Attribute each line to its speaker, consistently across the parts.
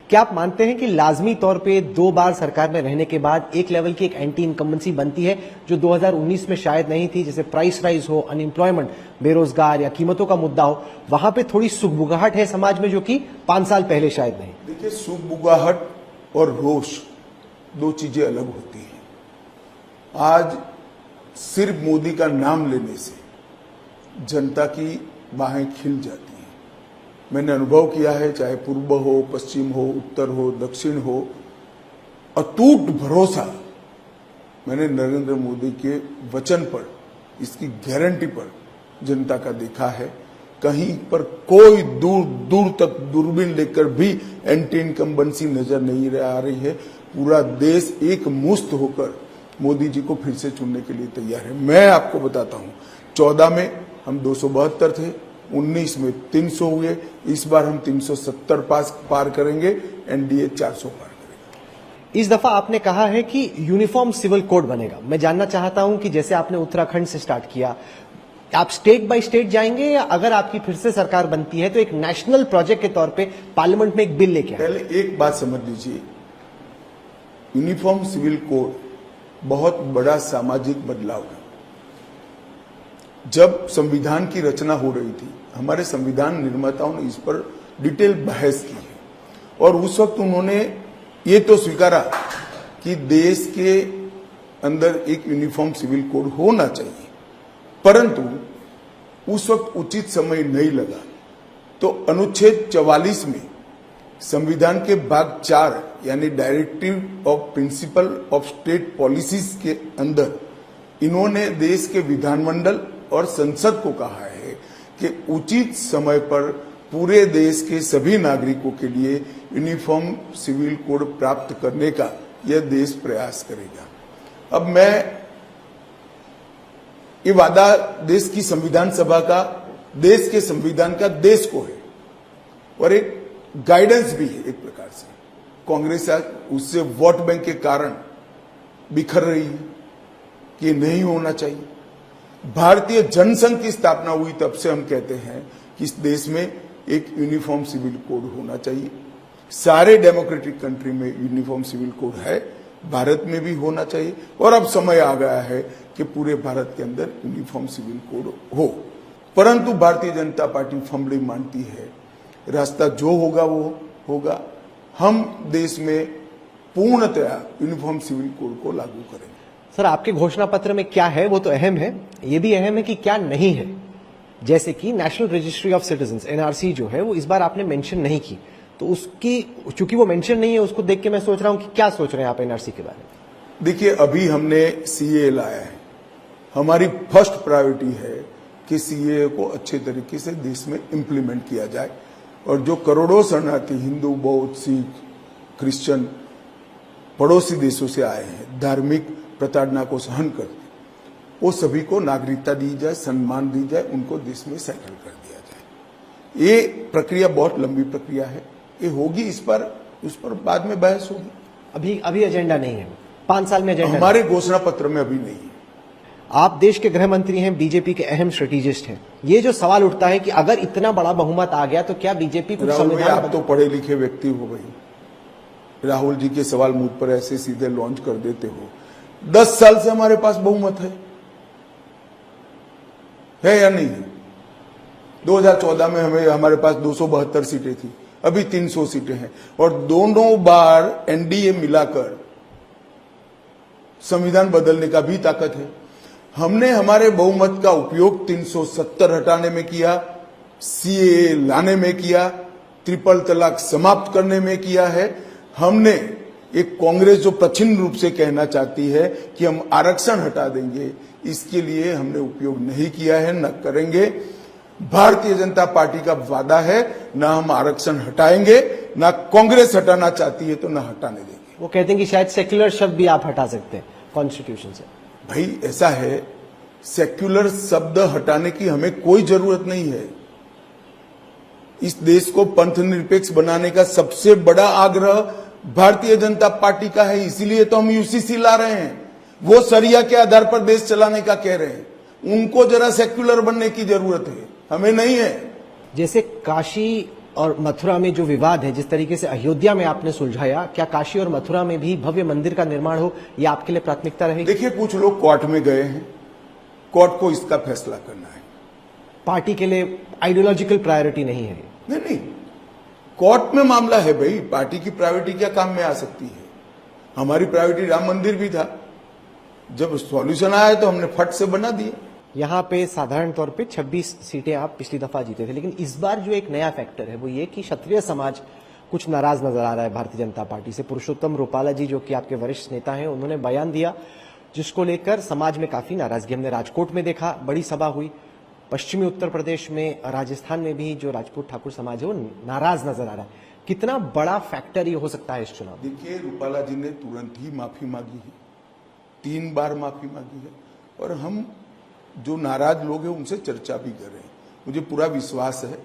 Speaker 1: क्या आप मानते हैं कि लाजमी तौर पे 2 बार सरकार में रहने के बाद एक लेवल की एक एंटी इनकम्बेंसी बनती है जो 2019 में शायद नहीं थी, जैसे प्राइस राइज हो, अनएम्प्लॉयमेंट, बेरोजगार या कीमतों का मुद्दा हो, वहां पे थोड़ी सुगबुगाहट है समाज में जो कि 5 साल पहले शायद नहीं?
Speaker 2: देखिए, सुगबुगाहट और रोष 2 चीजें अलग होती हैं। आज सिर्फ मोदी का नाम लेने से जनता की बाहें खिल जाती हैं। मैंने अनुभव किया है, चाहे पूर्व हो, पश्चिम हो, उत्तर हो, दक्षिण हो, अटूट भरोसा मैंने नरेंद्र मोदी के वचन पर, इसकी गारंटी पर जनता का देखा है। कहीं पर कोई दूर दूर तक दूरबीन लेकर भी एंटी इनकम्बेंसी नजर नहीं आ रही है। पूरा देश एक मुश्त होकर मोदी जी को फिर से चुनने के लिए तैयार है। मैं आपको बताता हूं, 14 में हम 272 थे, 19 में 300 हुए, इस बार हम 370 पार करेंगे, एनडीए 400 पार करेगा।
Speaker 1: इस दफा आपने कहा है कि यूनिफॉर्म सिविल कोड बनेगा। मैं जानना चाहता हूं कि जैसे आपने उत्तराखंड से स्टार्ट किया, आप स्टेट बाय स्टेट जाएंगे या अगर आपकी फिर से सरकार बनती है तो एक नेशनल प्रोजेक्ट के तौर पे पार्लियामेंट में एक बिल लेके आए?
Speaker 2: पहले एक बात समझ लीजिए, यूनिफॉर्म सिविल कोड बहुत बड़ा सामाजिक बदलाव है। जब संविधान की रचना हो रही थी, हमारे संविधान निर्माताओं ने इस पर डिटेल बहस की है और उस वक्त उन्होंने ये तो स्वीकारा कि देश के अंदर एक यूनिफॉर्म सिविल कोड होना चाहिए, परंतु उस वक्त उचित समय नहीं लगा। तो अनुच्छेद 44 में संविधान के भाग 4 यानी directive of principle of state policies के अंदर इन्होंने देश के विधानमंडल और संसद को कहा है कि उचित समय पर पूरे देश के सभी नागरिकों के लिए यूनिफॉर्म सिविल कोड प्राप्त करने का यह देश प्रयास करेगा। अब मैं ये वादा देश की संविधान सभा का, देश के संविधान का देश को है और एक गाइडेंस भी है। एक प्रकार से कांग्रेस आज उससे वोट बैंक के कारण बिखर रही है कि नहीं होना चाहिए। भारतीय जनसंघ की स्थापना हुई तब से हम कहते हैं कि इस देश में एक यूनिफॉर्म सिविल कोड होना चाहिए। सारे डेमोक्रेटिक कंट्री में यूनिफॉर्म सिविल कोड है, भारत में भी होना चाहिए और अब समय आ गया है कि पूरे भारत के अंदर यूनिफॉर्म सिविल कोड हो। परंतु भारतीय जनता पार्टी फर्मली मानती है, रास्ता जो होगा वो होगा। हम देश में पूर्णतया यूनिफॉर्म सिविल कोड को लागू करेंगे।
Speaker 1: सर, आपके घोषणा पत्र में क्या है वो तो अहम है, ये भी अहम है कि क्या नहीं है। जैसे कि national registry of citizens NRC जो है वो इस बार आपने मेंशन नहीं की, तो उसकी चूंकि वो मेंशन नहीं है उसको देख के मैं सोच रहा हूं कि क्या सोच रहे हैं आप एनआरसी के बारे में?
Speaker 2: देखिए, अभी हमने सीए लाया है। हमारी फर्स्ट प्रायोरिटी है कि सीए को अच्छे तरीके से देश में इंप्लीमेंट किया जाए और जो करोड़ों शरणार्थी हिंदू, बौद्ध, सिख, क्रिश्चियन पड़ोसी देशों से आए हैं, धार्मिक प्रताड़ना को सहन करते, वो सभी को नागरिकता दी जाए, सम्मान दी जाए, उनको देश में सेटल कर दिया जाए। ये प्रक्रिया बहुत लंबी प्रक्रिया है, ये होगी, इस पर उस पर बाद में बहस होगी।
Speaker 1: अभी एजेंडा नहीं है, 5 साल में एजेंडा
Speaker 2: हमारे घोषणा पत्र में अभी नहीं है।
Speaker 1: आप देश के गृह मंत्री हैं, बीजेपी के अहम स्ट्रेटेजिस्ट हैं। ये जो सवाल उठता है कि अगर इतना बड़ा बहुमत आ गया तो क्या बीजेपी कुछ संविधान?
Speaker 2: आप तो पढ़े लिखे व्यक्ति हो भाई, राहुल जी के सवाल मुझ पर ऐसे सीधे लॉन्च कर देते हो। 10 साल से हमारे पास बहुमत है या नहीं है? 2014 में हमारे पास 272 सीटें थी, अभी 300 सीटें हैं और दोनों बार एनडीए मिलाकर संविधान बदलने का भी ताकत है। हमने हमारे बहुमत का उपयोग 370 हटाने में किया, सीए लाने में किया, ट्रिपल तलाक समाप्त करने में किया है। हमने एक कांग्रेस जो प्रच्छन्न रूप से कहना चाहती है कि हम आरक्षण हटा देंगे, इसके लिए हमने उपयोग नहीं किया है, न करेंगे। भारतीय जनता पार्टी का वादा है, ना हम आरक्षण हटाएंगे, ना कांग्रेस हटाना चाहती है तो ना हटाने देंगे।
Speaker 1: वो कहते हैं कि शायद सेक्युलर शब्द भी आप हटा सकते हैं कॉन्स्टिट्यूशन से।
Speaker 2: भाई ऐसा है, सेक्युलर शब्द हटाने की हमें कोई जरूरत नहीं है। इस देश को पंथ निरपेक्ष बनाने का सबसे बड़ा आग्रह भारतीय जनता पार्टी का है, इसीलिए तो हम यूसीसी ला रहे हैं। वो शरिया के आधार पर देश चलाने का कह रहे हैं, उनको जरा सेक्युलर बनने की जरूरत है, हमें नहीं है।
Speaker 1: जैसे काशी और मथुरा में जो विवाद है, जिस तरीके से अयोध्या में आपने सुलझाया, क्या काशी और मथुरा में भी भव्य मंदिर का निर्माण हो, ये आपके लिए प्राथमिकता रहेगी?
Speaker 2: देखिए, कुछ लोग कोर्ट में गए हैं, कोर्ट को इसका फैसला करना है।
Speaker 1: पार्टी के लिए आइडियोलॉजिकल प्रायोरिटी नहीं है।
Speaker 2: नहीं, कोर्ट में मामला है भाई, पार्टी की प्रायोरिटी क्या काम में आ सकती है? हमारी प्रायोरिटी राम मंदिर भी था, जब सॉल्यूशन आया तो हमने फट से बना दिया।
Speaker 1: यहाँ पे साधारण तौर पे 26 सीटें आप पिछली दफा जीते थे, लेकिन इस बार जो एक नया फैक्टर है वो ये कि क्षत्रिय समाज कुछ नाराज नजर आ रहा है भारतीय जनता पार्टी से। पुरुषोत्तम रूपाला जी, जो कि आपके वरिष्ठ नेता हैं, उन्होंने बयान दिया जिसको लेकर समाज में काफी नाराजगी हमने राजकोट में देखा, बड़ी सभा हुई। पश्चिमी उत्तर प्रदेश में, राजस्थान में भी जो राजपूत ठाकुर समाज है वो नाराज नजर आ रहा है। कितना बड़ा फैक्टर ये हो सकता है इस चुनाव?
Speaker 2: देखिए, रूपाला जी ने तुरंत ही माफी मांगी है, 3 बार माफी मांगी है, और हम जो नाराज लोग हैं उनसे चर्चा भी कर रहे हैं। मुझे पूरा विश्वास है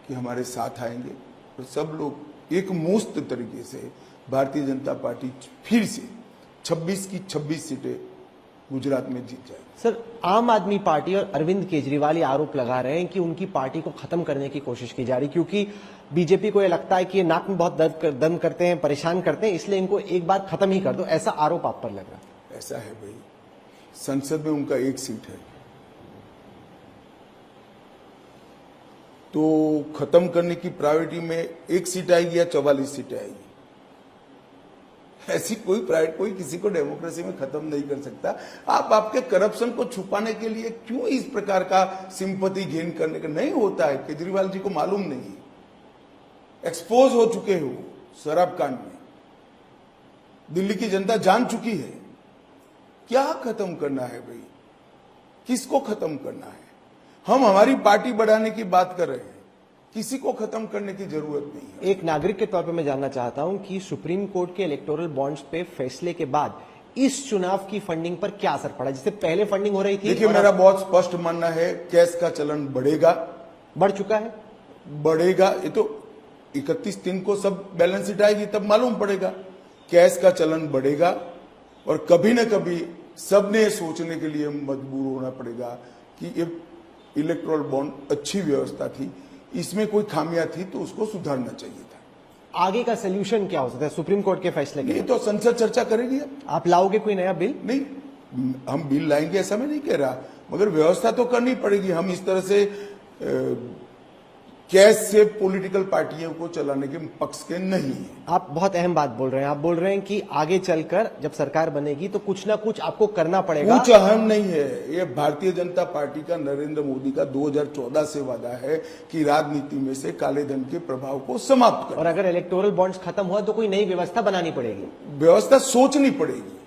Speaker 2: कि हमारे साथ आएंगे और सब लोग एक मुश्त तरीके से भारतीय जनता पार्टी फिर से 26 की 26 सीटें गुजरात में जीत जाएगी।
Speaker 1: सर, आम आदमी पार्टी और अरविंद केजरीवाल ये आरोप लगा रहे हैं कि उनकी पार्टी को खत्म करने की कोशिश की जा रही, क्योंकि बीजेपी को ये लगता है कि ये नाक में बहुत दर्द करते हैं, परेशान करते हैं, इसलिए इनको एक बार खत्म ही कर दो। ऐसा आरोप आप पर लग रहा है?
Speaker 2: ऐसा है भाई, संसद में उनका 1 सीट है, तो खत्म करने की प्रायोरिटी में 1 सीट आएगी या 44 सीटें आएगी? ऐसी कोई प्रायोरिटी कोई किसी को डेमोक्रेसी में खत्म नहीं कर सकता। आप आपके करप्शन को छुपाने के लिए क्यों इस प्रकार का सिंपैथी गेन करने का? नहीं होता है, केजरीवाल जी को मालूम नहीं, एक्सपोज हो चुके हो शराब कांड में, दिल्ली की जनता जान चुकी है। क्या खत्म करना है भाई? किसको खत्म करना है? हम हमारी पार्टी बढ़ाने की बात कर रहे हैं, किसी को खत्म करने की जरूरत नहीं है।
Speaker 1: एक नागरिक के तौर पे मैं जानना चाहता हूं कि सुप्रीम कोर्ट के इलेक्टोरल बॉन्ड्स पे फैसले के बाद इस चुनाव की फंडिंग पर क्या असर पड़ा? जिससे पहले फंडिंग हो रही थी।
Speaker 2: देखिए, मेरा बहुत स्पष्ट मानना है, कैश का चलन बढ़ेगा,
Speaker 1: बढ़ चुका है,
Speaker 2: बढ़ेगा। ये तो 31 को सब बैलेंस शीट आएगी तब मालूम पड़ेगा। कैश का चलन बढ़ेगा और कभी न कभी सबने सोचने के लिए मजबूर होना पड़ेगा कि ये इलेक्टोरल बॉन्ड अच्छी व्यवस्था थी, इसमें कोई खामियां थी तो उसको सुधारना चाहिए था।
Speaker 1: आगे का सोल्यूशन क्या हो सकता है सुप्रीम कोर्ट के फैसले के?
Speaker 2: ये तो संसद चर्चा करेगी।
Speaker 1: आप लाओगे कोई नया बिल?
Speaker 2: नहीं, हम बिल लाएंगे ऐसा मैं नहीं कह रहा, मगर व्यवस्था तो करनी पड़ेगी। हम इस तरह से कैश से पॉलिटिकल पार्टियों को चलाने के पक्ष के नहीं है।
Speaker 1: आप बहुत अहम बात बोल रहे हैं। आप बोल रहे हैं कि आगे चलकर जब सरकार बनेगी तो कुछ ना कुछ आपको करना पड़ेगा।
Speaker 2: कुछ अहम नहीं है, ये भारतीय जनता पार्टी का, नरेंद्र मोदी का 2014 से वादा है कि राजनीति में से काले धन के प्रभाव को समाप्त कर।
Speaker 1: और अगर इलेक्टोरल बॉन्ड्स खत्म हुआ तो कोई नई व्यवस्था बनानी पड़ेगी।
Speaker 2: व्यवस्था सोचनी पड़ेगी।